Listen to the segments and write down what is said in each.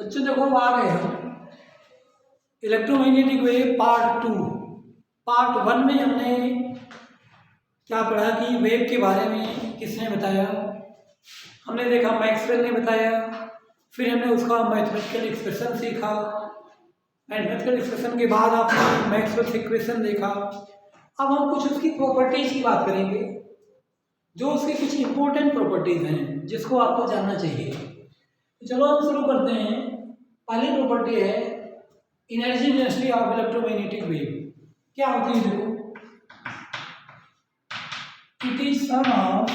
बच्चों देखो अब आ गए हम इलेक्ट्रोमैग्नेटिक वेव पार्ट 2। पार्ट 1 में हमने क्या पढ़ा कि वेव के बारे में किसने बताया। हमने देखा मैक्सवेल ने बताया, फिर हमने उसका मैथमेटिकल एक्सप्रेशन सीखा। मैथमेटिकल एक्सप्रेशन के बाद आपने मैक्सवेल इक्वेशन देखा। अब हम कुछ उसकी प्रॉपर्टीज की बात करेंगे, जो उसकी कुछ इंपॉर्टेंट प्रॉपर्टीज हैं जिसको आपको जानना चाहिए। तो चलो हम शुरू करते हैं। पहली प्रॉपर्टी है energy density of electromagnetic wave. क्या होती है देखो, it is sum of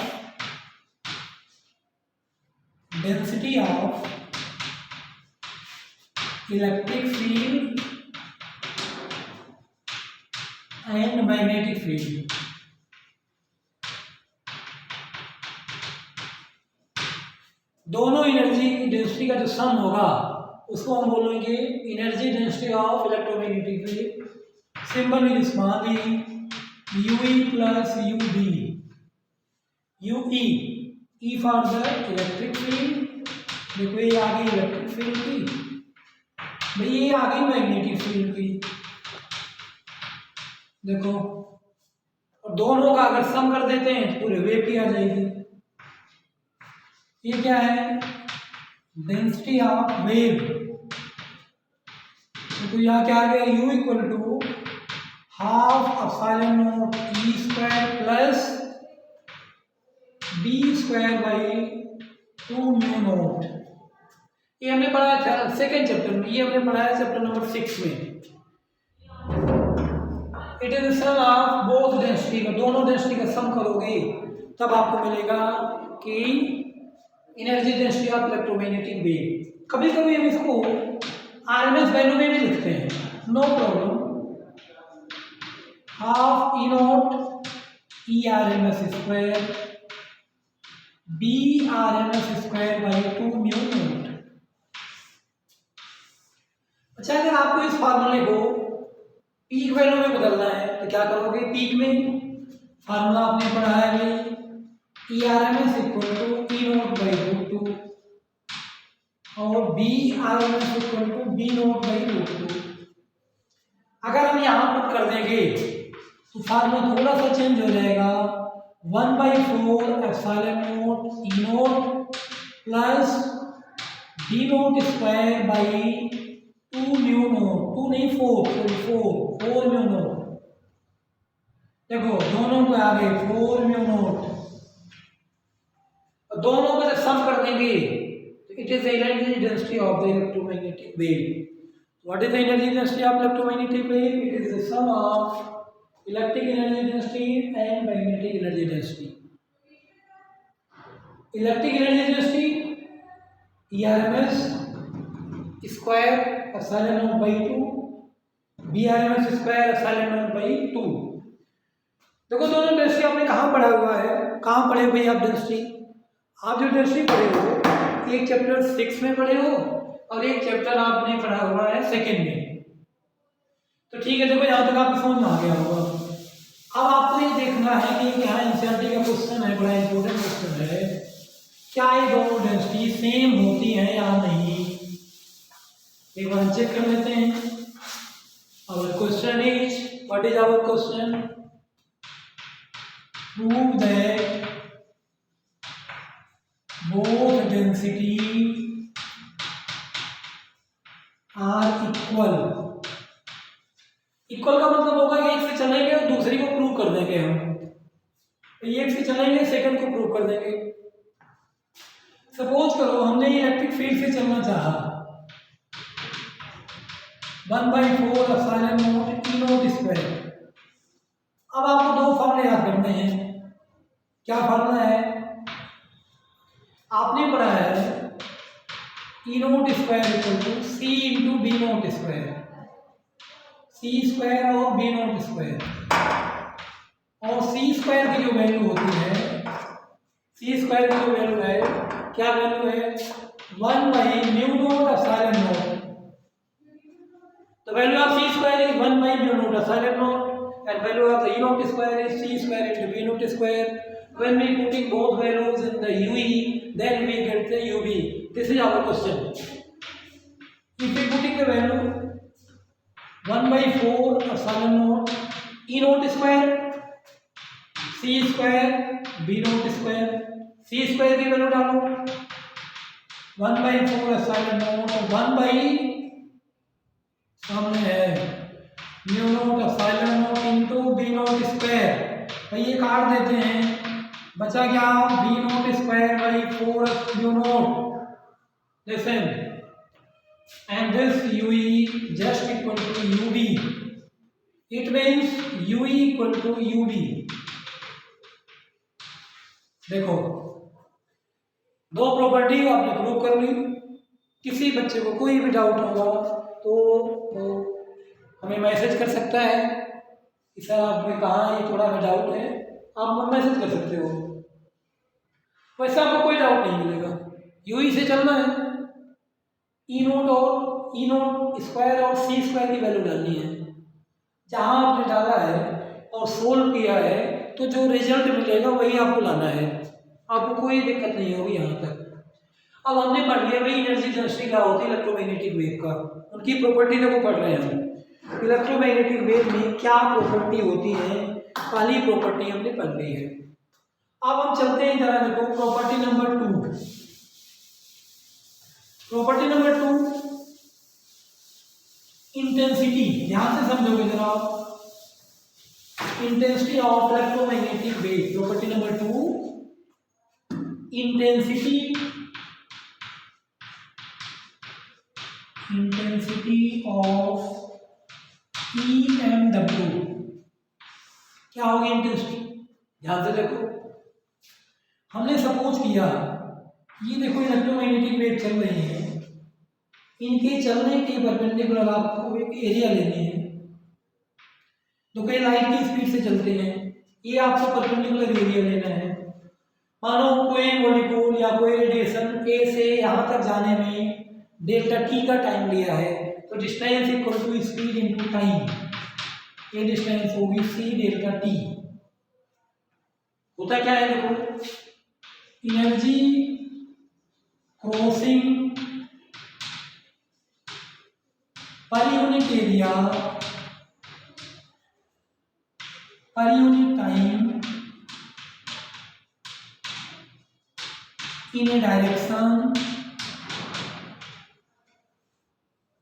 density of electric field and magnetic field. दोनों एनर्जी डेंसिटी का जो सम होगा उसको हम बोलेंगे energy density of electromagnetic wave. Symbol is small e, u e plus u b. U e e for the electric field. देखो ये आ गई इलेक्ट्रिक फील्ड की, भाई ये आ गई मैग्नेटिक फील्ड की। देखो, और दोनों का अगर सम कर देते हैं तो पूरे वेव की आ जाएगी। ये क्या है, डेंसिटी ऑफ वेव। तो यहाँ क्या आ गया, U equal to half epsilon not E square plus B square by 2 mu not. ये हमने पढ़ाया था सेकेंड चैप्टर में, ये हमने पढ़ाया चैप्टर नंबर 6 में। It is sum of both density का, दोनों डेंसिटी का सम करोगे तब आपको मिलेगा कि energy density of electromagnetic wave. कभी कभी हम इसको आरएमएस वैल्यू में भी लिखते हैं, no problem. Half e not e r m s square b r m s square by 2 mu not. अच्छा, अगर आपको इस फार्मूले को पीक वैल्यू में बदलना है तो क्या करोगे, पीक में फार्मूला आपने पढ़ा है भाई, e r m s equal to e not by root 2 और b r m s equal to b not by root 2। अगर हम यहाँ पुट कर देंगे तो फार्मूला थोड़ा सा चेंज हो जाएगा। 1/4 epsilon not e not plus b not square by 2 mu not. 2 नहीं 4 म्यू नॉट। देखो दोनों को आ गए 4 म्यू नॉट, दोनों को जब सम कर देंगे तो it is the energy density of the electromagnetic wave. What is the energy density of electromagnetic wave? It is the sum of electric energy density and magnetic energy density. Electric energy density ERMS square epsilon not by 2, BRMS square epsilon not by 2। देखो दोनों density आपने कहाँ पढ़ा हुआ है, कहाँ पढ़े भाई आप डेंसिटी? आप जो डेंसिटी पढ़े हो एक चैप्टर 6 में पढ़े हो और एक चैप्टर आपने पढ़ा हुआ है सेकेंड में। तो ठीक है, देखो यहाँ तक आपको समझ में आ गया होगा। अब आपको ये देखना है कि यहाँ एनसीईआरटी का क्वेश्चन है, बड़ा इंपॉर्टेंट क्वेश्चन है, क्या ये दोनों डेंसिटी सेम होती हैं या नहीं। एक बार चेक कर लेते हैं। और question is, what is our question? Prove that both density are equal। Equal का मतलब होगा एक से चलेंगे और दूसरी को प्रूव कर देंगे हम। एक से चलेंगे सेकंड को प्रूव कर देंगे। सपोज करो हमने इलेक्ट्रिक फील्ड से चलना चाहा, 1/4 epsilon not e not square. अब आपको दो फॉर्मूले याद करने हैं। क्या फॉर्मूला है? आपने पढ़ा है E not square equal to C into B not square, C square और बी नॉट स्क्वायर। और सी स्क्वायर की जो वैल्यू होती है, सी स्क्वायर की जो वैल्यू है, क्या वैल्यू है? 1 by mu not epsilon not. The value of c square is 1 by mu not epsilon not and value of the e not square is c square into B not square. When we putting both values in the UE, then we get the UV. This is our question. If we putting the value 1/4 epsilon naught E naught square C square B naught square, C square की value डालो 1/4 epsilon naught और 1 by सामने है mu naught epsilon naught into B naught square। भाई ये काट देते हैं, बचा क्या B naught square by 4 mu naught. Listen, and this UE just equal to UB. It means UE equal to UB। देखो दो प्रॉपर्टी आपने प्रूव कर ली। किसी बच्चे को कोई भी डाउट होगा तो वो हमें मैसेज कर सकता है कि सर आपने कहा ये थोड़ा हमें डाउट है, आप मैसेज कर सकते हो। वैसे आपको कोई डाउट नहीं मिलेगा, यूई से चलना है। ई नोट स्क्वायर और सी स्क्वायर की वैल्यू डालनी है। जहाँ आपने डाला है और सोल्व किया है तो जो रिजल्ट मिलेगा वही आपको लाना है, आपको कोई दिक्कत नहीं होगी यहाँ तक। अब हमने पढ़ लिया भाई एनर्जी डेंसिटी क्या होती है इलेक्ट्रोमैग्नेटिक वेव का, उनकी प्रॉपर्टी देखो पढ़ रहे हैं हम। इलेक्ट्रोमैग्नेटिक वेव में क्या प्रॉपर्टी होती है, पहली प्रॉपर्टी हमने पढ़ ली है। अब हम चलते हैं जरा देखो property number 2। Property number 2 intensity, ध्यान से समझोगे जरा आप। Intensity of electromagnetic wave, property number 2 intensity of EMW। क्या होगी इंटेंसिटी, ध्यान से देखो। हमने सपोज किया ये देखो इलेक्ट्रोमैग्नेटिक वेव चल रही है, इनके चलने के परपेंडिकुलर आपको एक एरिया लेनी है। तो कई लाइट की स्पीड से चलते हैं, ये आपको परपेंडिकुलर एरिया लेना है। मानो कोई मॉलिक्यूल या कोई रेडिएशन ए से यहाँ तक जाने में डेल्टा टी का टाइम लिया है, तो distance equal to speed into time, ये डिस्टेंस होगी सी डेल्टा टी। होता क्या है देखो, energy crossing per unit area पर unit time in a direction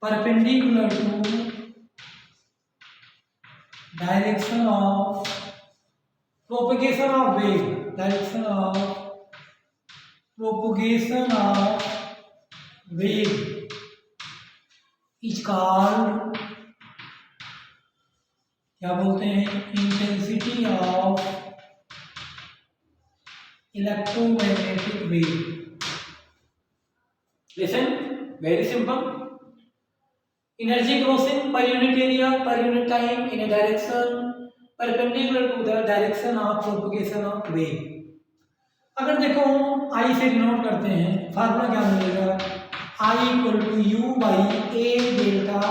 perpendicular to direction of propagation of wave, direction of propagation of wave is called, क्या बोलते हैं, intensity of electromagnetic wave. Listen, very simple. Energy crossing per unit area पर unit time in a direction perpendicular to the direction of propagation of wave. अगर देखो आई से denote करते हैं, formula क्या मिलेगा, I equal to U by A delta.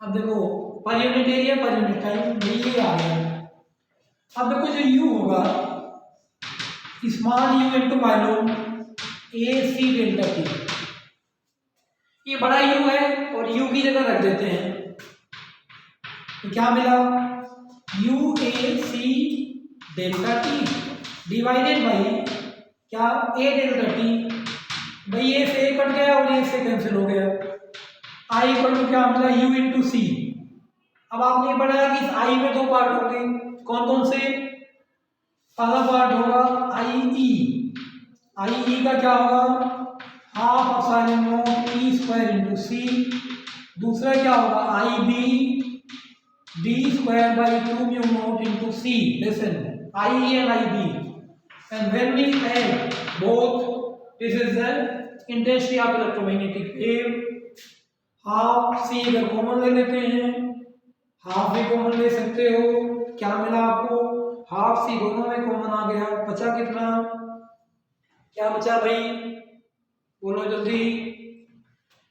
अब देखो पर यूनिट एरिया पर यूनिट टाइम ये आ गया। अब देखो जो यू होगा स्मॉल यू इंटू माइनूम ए सी डेल्टा टी, ये बड़ा यू है और यू की जगह रख देते हैं, तो क्या मिला, u a C delta t divided by क्या, ए डेल्टा टी। भाई ये से कट गया और ये से कैंसिल हो गया, आई इक्वल टू क्या मिला, यू इंटू सी। अब आपने पढ़ा कि इस आई में दो पार्ट होंगे, कौन कौन से, पहला पार्ट होगा आई ई का क्या होगा, half epsilon not E square into C. दूसरा क्या होगा I B square by 2 mu naught into C. Listen, I E and I B, and when we add both this is the intensity of electromagnetic wave. Half C अगर common ले लेते हैं, half भी common ले सकते हो, क्या मिला आपको, हाफ सी दोनों में कॉमन आ गया, बचा कितना, क्या बचा भाई, बोलो जल्दी।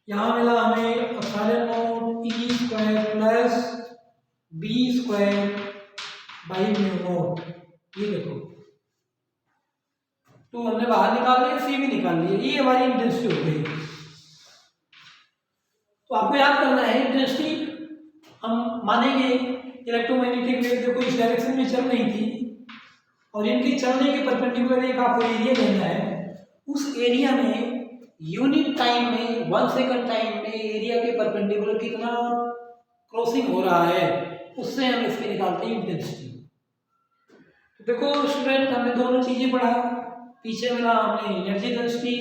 यहाँ मिला हमें epsilon not E square plus b square by mu not. ये देखो तो हमने बाहर निकाल लिया, सी भी निकाल लिया, ये हमारी इंटेंसिटी हो गई। तो आपको याद करना है इंटेंसिटी, हम मानेंगे इलेक्ट्रोमैग्नेटिक वेव देखो इस डायरेक्शन में चल रही थी और इनके चलने के परपेंडिकुलर एक आपको एरिया लेना है। उस एरिया में यूनिट टाइम में 1 सेकंड टाइम में एरिया के परपेंडिकुलर कितना क्रॉसिंग हो रहा है, उससे हम इसकी निकालते हैं इंटेंसिटी। तो देखो स्टूडेंट, हमने दोनों चीजें पढ़ा, पीछे मिला हमने energy density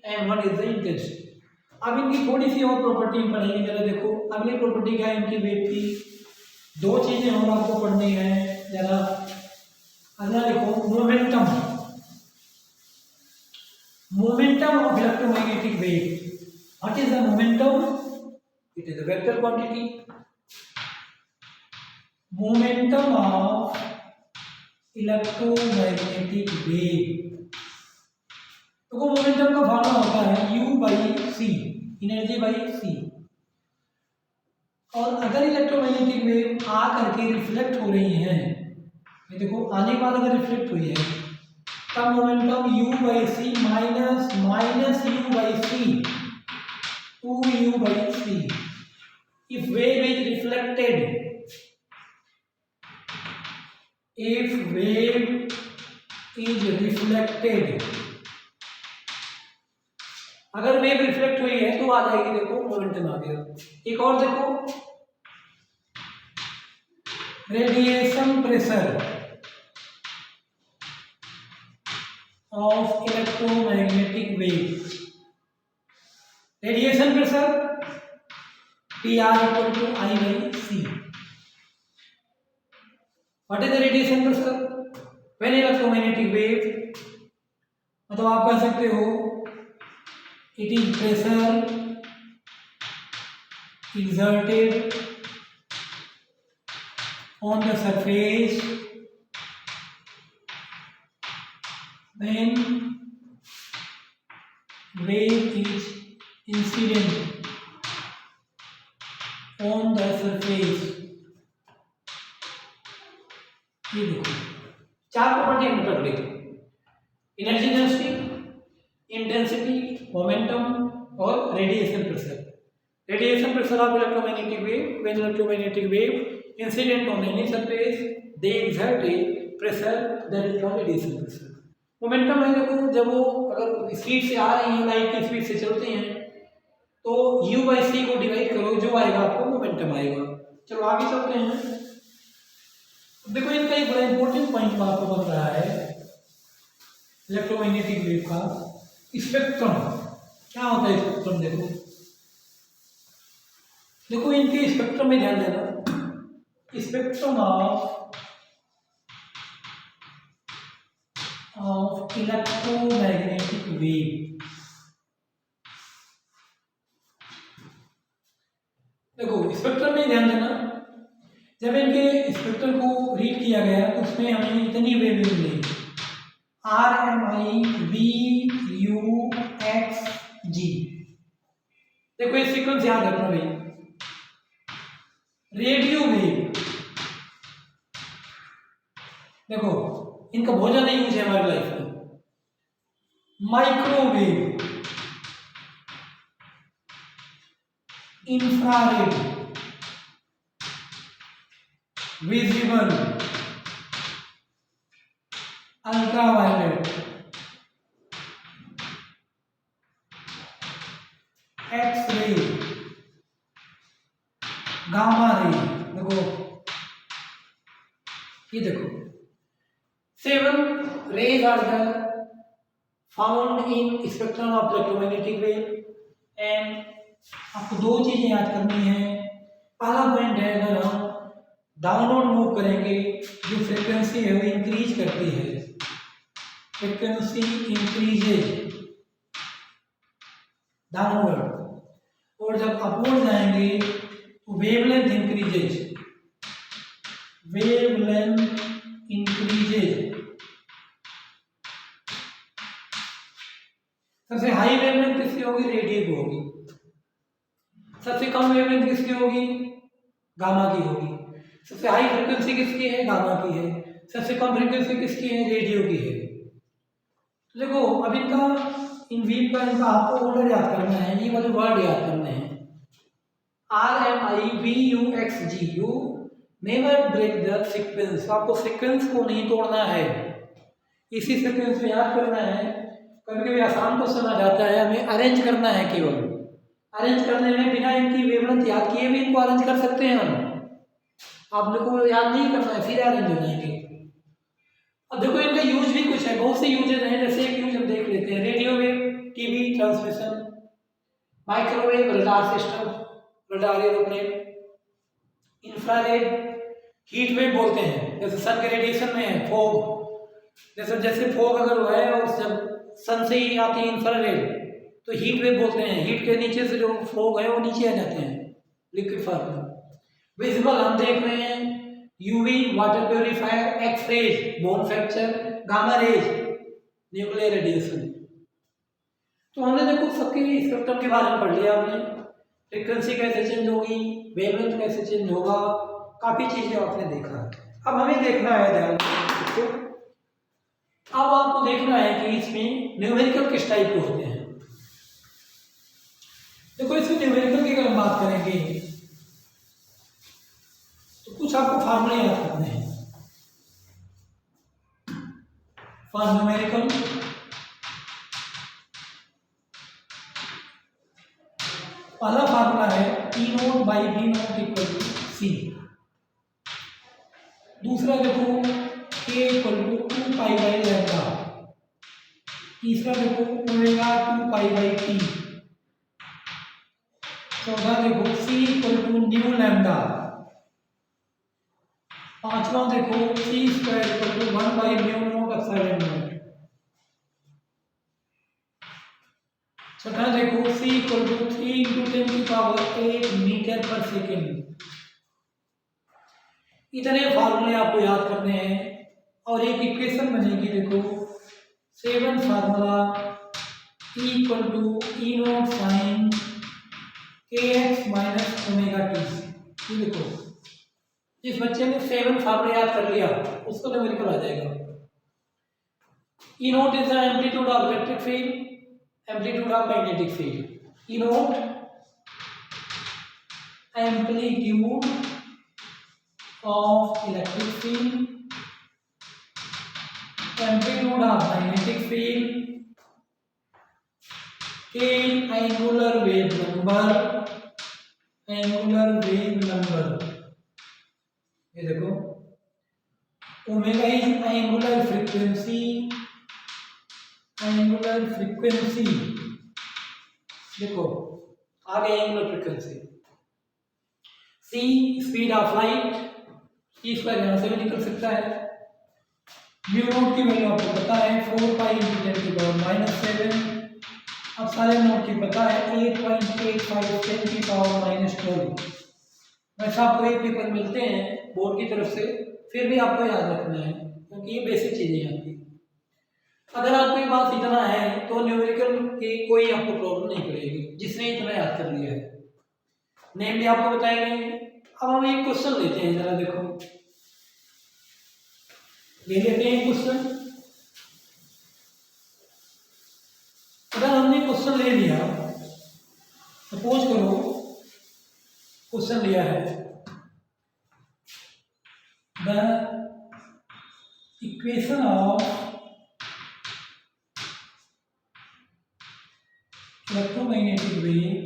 and what is the intensity. अब इनकी थोड़ी सी और प्रॉपर्टी पढ़ेंगे। जरा देखो अगली प्रॉपर्टी क्या है इनकी वेव की, दो चीजें हम आपको पढ़नी है। जरा अगला देखो momentum, momentum of electromagnetic wave. What is the momentum? It is a vector quantity. Momentum of electromagnetic wave, तो वो मोमेंटम का फॉर्मूला होता है U by C, energy by C. और अगर इलेक्ट्रोमैग्नेटिक वेव आ करके रिफ्लेक्ट हो रही है, ये देखो आने के बाद अगर रिफ्लेक्ट हुई है तब momentum U by c minus minus U by c, 2U by c. If wave is reflected, if wave is reflected, अगर वेव रिफ्लेक्ट हुई है तो आ जाएगी, देखो मोमेंटम आ गया। एक और देखो radiation pressure of electromagnetic wave. Radiation pressure PR equal to I by C। What is the radiation pressure when electromagnetic wave? मतलब आप कह सकते हो it is pressure exerted on the surface when wave is incident on the surface। ये देखो चार property हमने पढ़ ली, एनर्जी डेंसिटी, इंटेंसिटी, मोमेंटम और radiation pressure. Radiation pressure of electromagnetic wave, when electromagnetic wave incident on any surface they exert A pressure, that is called radiation pressure. Momentum है देखो, जब वो अगर स्पीड से आ रही है, लाइट की स्पीड से चलते हैं तो U बाई सी को डिवाइड करो, जो आएगा आपको मोमेंटम आएगा। चलो आगे चलते हैं। देखो इनका एक बड़ा इंपॉर्टेंट पॉइंट आपको बन रहा है इलेक्ट्रोमैग्नेटिक वेव का, स्पेक्ट्रम। क्या होता है स्पेक्ट्रम? देखो देखो इनके स्पेक्ट्रम में ध्यान देना, स्पेक्ट्रम ऑफ इलेक्ट्रोमैग्नेटिक वेव। देखो स्पेक्ट्रम में ध्यान देना, जब इनके स्पेक्ट्रम को रीड किया गया तो उसमें हमें इतनी वेव मिली, RMI VUXG। देखो ये सीक्वेंस याद रखना भाई। रेडियो वेव, देखो इनका बहुत ज्यादा यूज है हमारी लाइफ में। Microwave, infrared, visible, ultraviolet, x ray, gamma ray. देखो ये देखो 7 rays are the found in spectrum of electromagnetic wave। And आपको दो चीजें याद करनी है। पहला पॉइंट है, अगर हम डाउनवर्ड मूव करेंगे जो फ्रीक्वेंसी है वो इंक्रीज करती है, फ्रीक्वेंसी इंक्रीजेज डाउनवर्ड, और जब अपवर्ड जाएंगे तो वेवलेंथ इंक्रीजेज, वेवलेंथ इंक्रीजेज। सबसे हाई वेवलेंथ किसकी होगी? रेडियो की होगी। सबसे कम वेवलेंथ किसकी होगी? गामा की होगी। सबसे हाई फ्रीक्वेंसी किसकी है? गामा की है। सबसे कम फ्रीक्वेंसी किसकी है? रेडियो की है। तो देखो अब इनका इन वेव का इनका आपको ऑर्डर याद करना है, ये वाले वर्ड याद करने हैं। RMIVUXG, you never break the sequence. आपको सीक्वेंस को नहीं तोड़ना है, इसी सीक्वेंस में याद करना है। कभी कभी आसान क्वेश्चन आ जाता है, हमें अरेंज करना है, केवल अरेंज करने में बिना इनकी वेवलेंथ याद किए भी इनको अरेंज कर सकते हैं हम। आप लोगों को याद नहीं करना है, सीधे अरेंज हो जाएंगे। अब देखो इनका यूज भी कुछ है, बहुत से यूजेज हैं। जैसे एक यूज हम देख लेते हैं, radio wave, TV transmission, microwave, radar system, radar aeroplane, infrared, heat wave बोलते हैं, जैसे सन के रेडिएशन में है फॉग, जैसे फॉग अगर हुआ है और जब सन से ही आती है इंफ्रारेड तो हीट वेव बोलते हैं। हीट के नीचे से जो फॉग है वो नीचे आ जाते हैं लिक्विड फॉर्म में। विजिबल हम देख रहे हैं, UV water purifier, x rays bone fracture, gamma rays nuclear radiation. तो हमने देखो सबके स्पेक्ट्रम के बारे में पढ़ लिया आपने, फ्रीक्वेंसी कैसे चेंज होगी, वेवलेंथ कैसे चेंज होगा, काफी चीजें आपने देखा। अब हमें देखना है, ध्यान तो अब आपको देखना है कि इसमें न्यूमेरिकल किस टाइप के होते हैं। देखो इसमें न्यूमेरिकल की अगर हम बात करेंगे तो कुछ आपको फार्मूले याद करने हैं। फॉर न्यूमेरिकल पहला फार्मूला है E0 by B0 equal to C। दूसरा देखो K equal to 2 pi by lambda. तीसरा देखो ओमेगा 2 पाई बाई T। चौथा देखो C equal to nu lambda. पांचवा देखो C square equal to 1 by mu not epsilon not. छठा देखो C इक्वल टू 3 इंटू 10 की पावर 8 मीटर पर सेकेंड। इतने फार्मूले आपको याद करने हैं और एक इक्वेशन बनेगी, देखो 7 formula E equal to E0 sine kx minus omega t. ये देखो जिस बच्चे ने 7 फार्मूले याद कर लिया उसको न्यूमेरिकल आ जाएगा। E0 is the amplitude of electric field, amplitude of magnetic field. E0 amplitude of electric field, amplitude of magnetic field, K angular wave number, angular wave number. ये देखो omega is angular frequency, angular frequency. देखो आ गई angular frequency. C speed of light, C square यहाँ से भी निकल सकता है। म्यू नॉट की वैल्यू आपको पता है 4 पाई इंटू 10 की पावर माइनस 7। अब सारे नोट की पता है 8.85 10 की पावर माइनस 12। वैसे आपको एक पेपर मिलते हैं बोर्ड की तरफ से, फिर भी आपको याद रखना है क्योंकि ये बेसिक चीजें हैं आपकी। अगर आपको ये बात इतना है तो न्यूमेरिकल की कोई आपको प्रॉब्लम नहीं पड़ेगी, जिसने इतना याद कर लिया है। नेम भी आपको बताएंगे। अब हम एक क्वेश्चन लेते हैं, जरा देखो ले लेते हैं क्वेश्चन। अगर हमने क्वेश्चन ले लिया, सपोज करो क्वेश्चन लिया है the equation of electromagnetic wave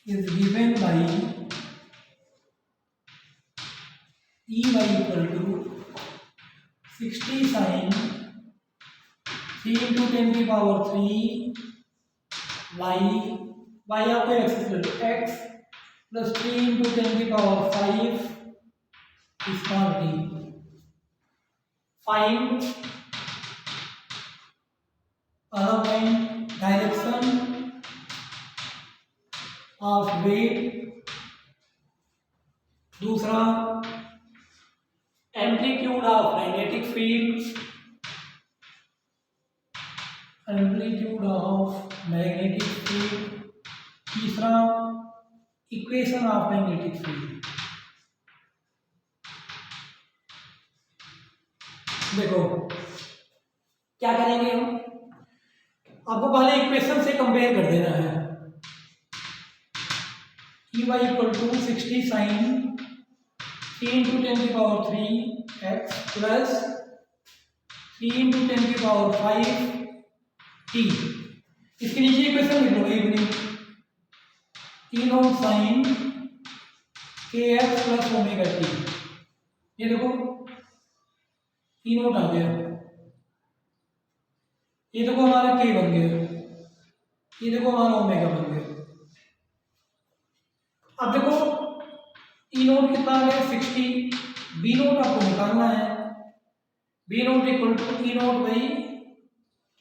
is given by E y equal to 60 sin 3 into 10 की पावर 3 y आपको एक्स ले लो x प्लस 3 into 10 की पावर 5 स्मॉल d। फाइंड पहला पॉइंट डायरेक्शन ऑफ वेव, दूसरा amplitude of magnetic field, amplitude of magnetic field, तीसरा equation of magnetic field. देखो क्या करेंगे हम, आपको पहले इक्वेशन से कंपेयर कर देना है। Y equal to 60 sine 3 into 10 की पावर 3 एक्स प्लस 3 इंटू 10 की पावर 5 टी। इसके नीचे इक्वेशन लिख लो इवनिंग ई नॉट साइन के एक्स प्लस ओमेगा टी। ये देखो ई नॉट आ गया, ये देखो हमारा के बन गया, ये देखो हमारा ओमेगा बन गया। अब देखो ई नोट कितना आ गया 60, बी नोट आपको निकालना है। B not equal to e not by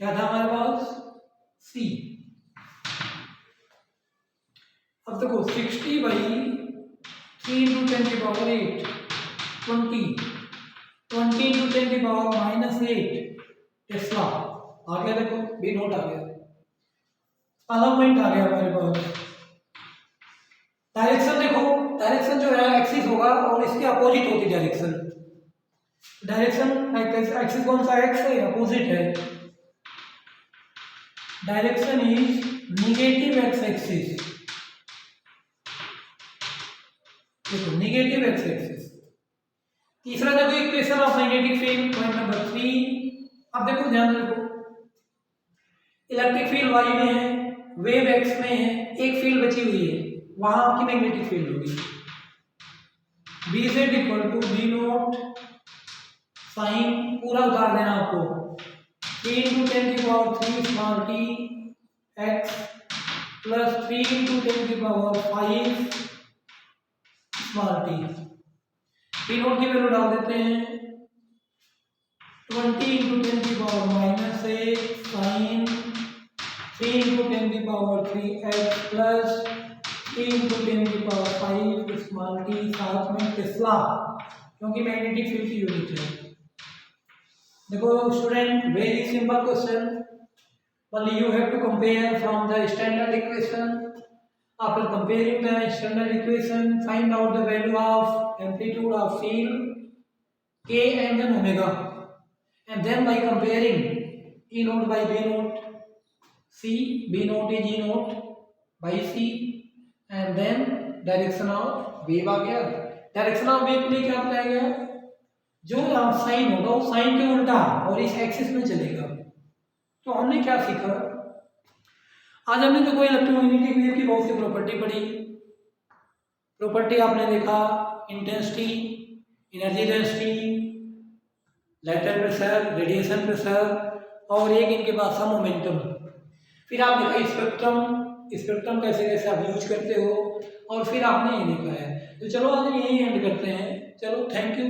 क्या था हमारे पास सी। अब देखो 60 बाई 3 इंटू 10 की पावर 8 20 इंटू 10 की पावर -8 टेस्ला आ गया। देखो बी नोट आ गया, पॉइंट आ गया हमारे पास। डायरेक्शन देखो, डायरेक्शन जो है एक्सिस होगा और इसके अपोजिट होती डायरेक्शन। डायरेक्शन एक्सिस कौन सा एक्स है, अपोजिट है। Direction is negative x axis. देखो निगेटिव एक्स एक्सिस। तीसरा देखो equation of magnetic field point number 3। अब देखो ध्यान रखो, इलेक्ट्रिक फील्ड वाई में है, वेव एक्स में है, एक फील्ड बची हुई है, वहां आपकी मैग्नेटिक फील्ड होगी। B z equal to b not sine पूरा उतार देना आपको 3 इंटू 10 की power 3 small t x plus 3 into 10 की power 5 small t. B not की वैल्यू डाल देते हैं 20 इंटू 10 की पावर -8 साइन 3 इंटू 10 की पावर 3 एक्स प्लस 3 इंटू 10 की पावर 5 स्मॉल टी, साथ में टेस्ला क्योंकि मैग्नेटिक फील्ड की यूनिट है। देखो student, very simple question, only you have to compare from the standard equation. After comparing the standard equation, find out the value of amplitude of field k and then omega, and then by comparing E naught by B naught, C B naught is E naught by C, and then direction of wave आ गया। Direction of wave के लिए क्या बताया गया, जो sign होगा वो साइन के उल्टा और इस एक्सिस में चलेगा। तो हमने क्या सीखा आज, हमने तो कोई इलेक्ट्रोमैग्नेटिक वेव की बहुत सी प्रॉपर्टी पढ़ी। प्रॉपर्टी आपने देखा intensity, energy density, lateral pressure, radiation pressure, और एक इनके पास था मोमेंटम। फिर आप देखा स्पेक्ट्रम, स्पेक्ट्रम कैसे कैसे आप यूज करते हो, और फिर आपने ये देखा है। तो चलो आज यही एंड करते हैं। चलो थैंक यू।